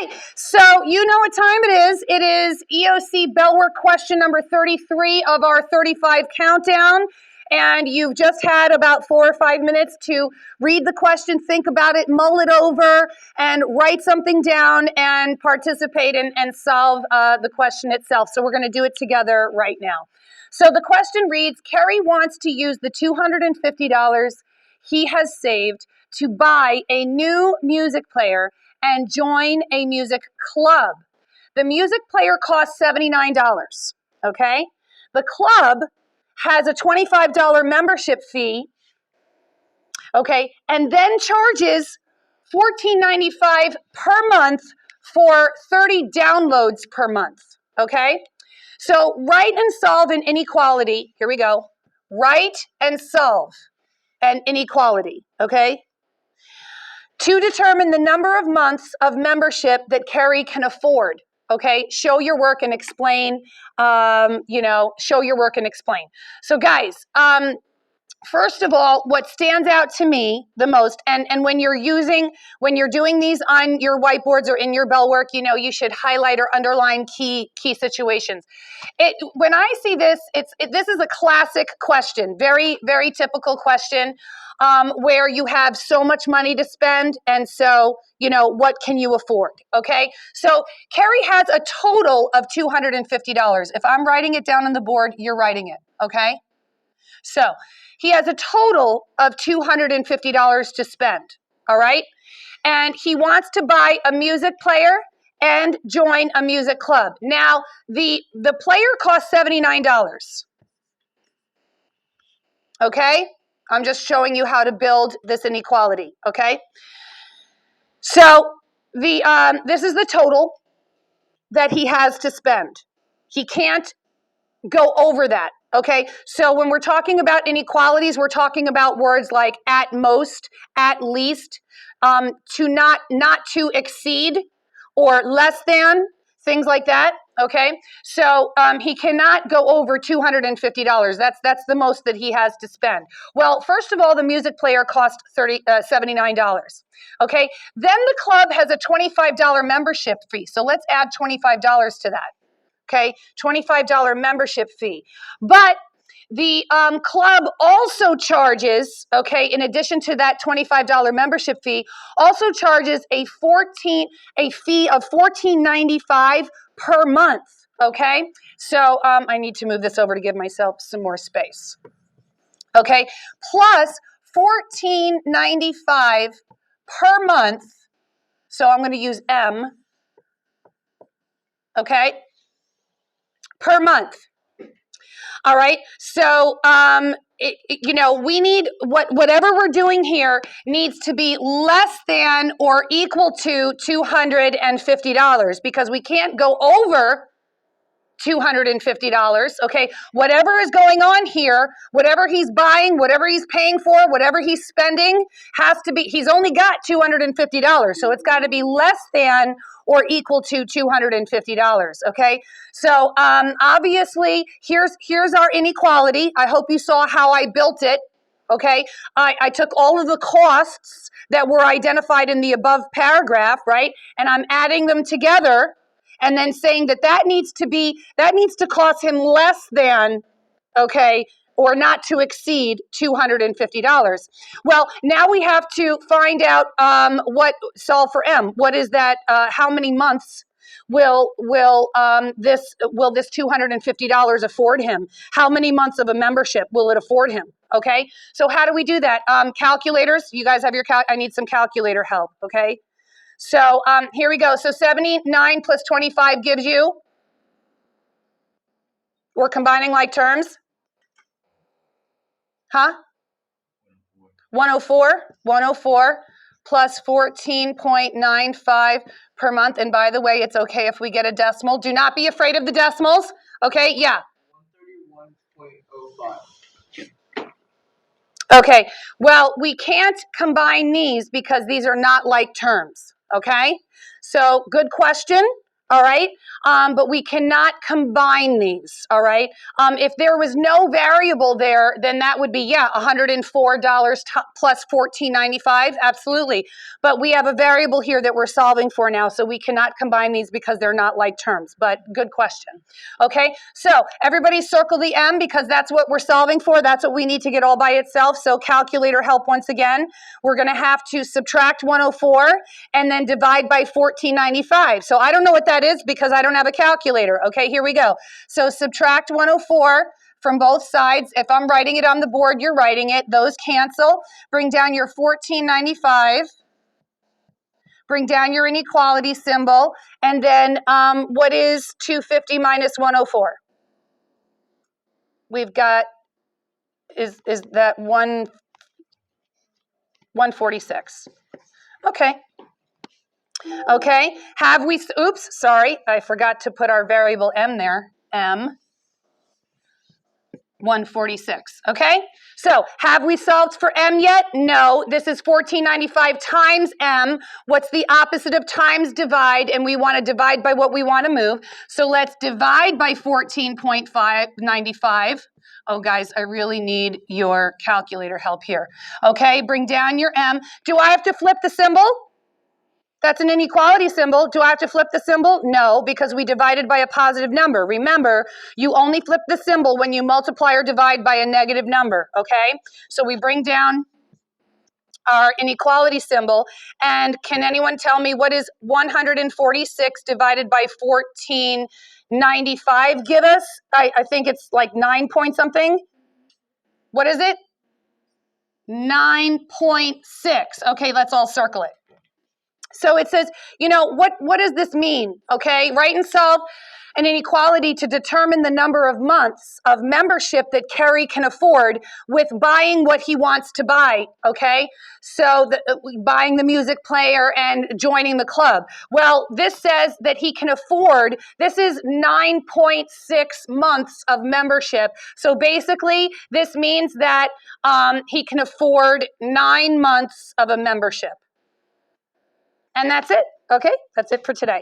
Okay, so you know what time it is. It is EOC bell work question number 33 of our 35 countdown. And you've just had about 4 or 5 minutes to read the question, think about it, mull it over, and write something down and participate and solve the question itself. So we're going to do it together right now. So the question reads, Kerry wants to use the $250 he has saved to buy a new music player and join a music club. The music player costs $79, okay? The club has a $25 membership fee, okay, and then charges $14.95 per month for 30 downloads per month, okay? So write and solve an inequality. Here we go. Write and solve an inequality, okay? To determine the number of months of membership that Kerry can afford. Okay, show your work and explain, show your work and explain. So guys, first of all, what stands out to me the most, and when you're doing these on your whiteboards or in your bell work, you know, you should highlight or underline key situations. When I see this, this is a classic question, very, very typical question, where you have so much money to spend, and so, you know, what can you afford, okay? So Kerry has a total of $250. If I'm writing it down on the board, you're writing it, okay? So he has a total of $250 to spend, all right? And he wants to buy a music player and join a music club. Now, the player costs $79, okay? I'm just showing you how to build this inequality, okay? So this is the total that he has to spend. He can't go over that, okay? So when we're talking about inequalities, we're talking about words like at most, at least, to not to exceed, or less than, things like that, okay? So he cannot go over $250. That's the most that he has to spend. Well, first of all, the music player cost $79, okay? Then the club has a $25 membership fee. So let's add $25 to that, okay? $25 membership fee. But the club also charges, okay, in addition to that $25 membership fee, also charges a fee of $14.95 per month, okay? So I need to move this over to give myself some more space, okay? Plus $14.95 per month, so I'm going to use M, okay, per month. All right, so we need whatever we're doing here needs to be less than or equal to $250, because we can't go over $250, okay? Whatever is going on here, whatever he's buying, whatever he's paying for, whatever he's spending has to be, he's only got $250, so it's got to be less than or equal to $250, okay? So obviously, here's our inequality. I hope you saw how I built it, okay? I took all of the costs that were identified in the above paragraph, right? And I'm adding them together, and then saying that needs to cost him less than, okay, or not to exceed $250. Well, now we have to find out solve for M. What is that? How many months will this $250 afford him? How many months of a membership will it afford him? Okay, so how do we do that? Calculators, you guys have your I need some calculator help, okay? So here we go. So 79 plus 25 gives you, we're combining like terms. Huh? 104 plus 14.95 per month. And by the way, it's okay if we get a decimal. Do not be afraid of the decimals. Okay, yeah. 131.05. Okay, well, we can't combine these because these are not like terms. Okay, so good question. all right? But we cannot combine these, all right? If there was no variable there, then that would be, yeah, $104 plus $14.95, absolutely. But we have a variable here that we're solving for now, so we cannot combine these because they're not like terms, but good question. Okay, so everybody circle the M because that's what we're solving for. That's what we need to get all by itself. So calculator help once again. We're going to have to subtract 104 and then divide by $14.95. So I don't know what that is because I don't have a calculator. Okay, here we go. So subtract 104 from both sides. If I'm writing it on the board, you're writing it. Those cancel. Bring down your $14.95. Bring down your inequality symbol. And then what is 250 minus 104? We've got, is that 146. Okay. Okay, have we, oops, sorry, I forgot to put our variable M there, M, 146, okay? So, have we solved for M yet? No, this is $14.95 times M. What's the opposite of times divide? And we want to divide by what we want to move. So, let's divide by 14.95. Oh, guys, I really need your calculator help here. Okay, bring down your M. Do I have to flip the symbol? That's an inequality symbol. Do I have to flip the symbol? No, because we divided by a positive number. Remember, you only flip the symbol when you multiply or divide by a negative number, okay? So we bring down our inequality symbol. And can anyone tell me what is 146 divided by 1495 give us? I think it's like 9 point something. What is it? 9.6. Okay, let's all circle it. So it says, you know, what does this mean? Okay, write and solve an inequality to determine the number of months of membership that Kerry can afford with buying what he wants to buy, okay? So buying the music player and joining the club. Well, this says that he can afford, this is 9.6 months of membership. So basically, this means that he can afford 9 months of a membership. And that's it. Okay, that's it for today.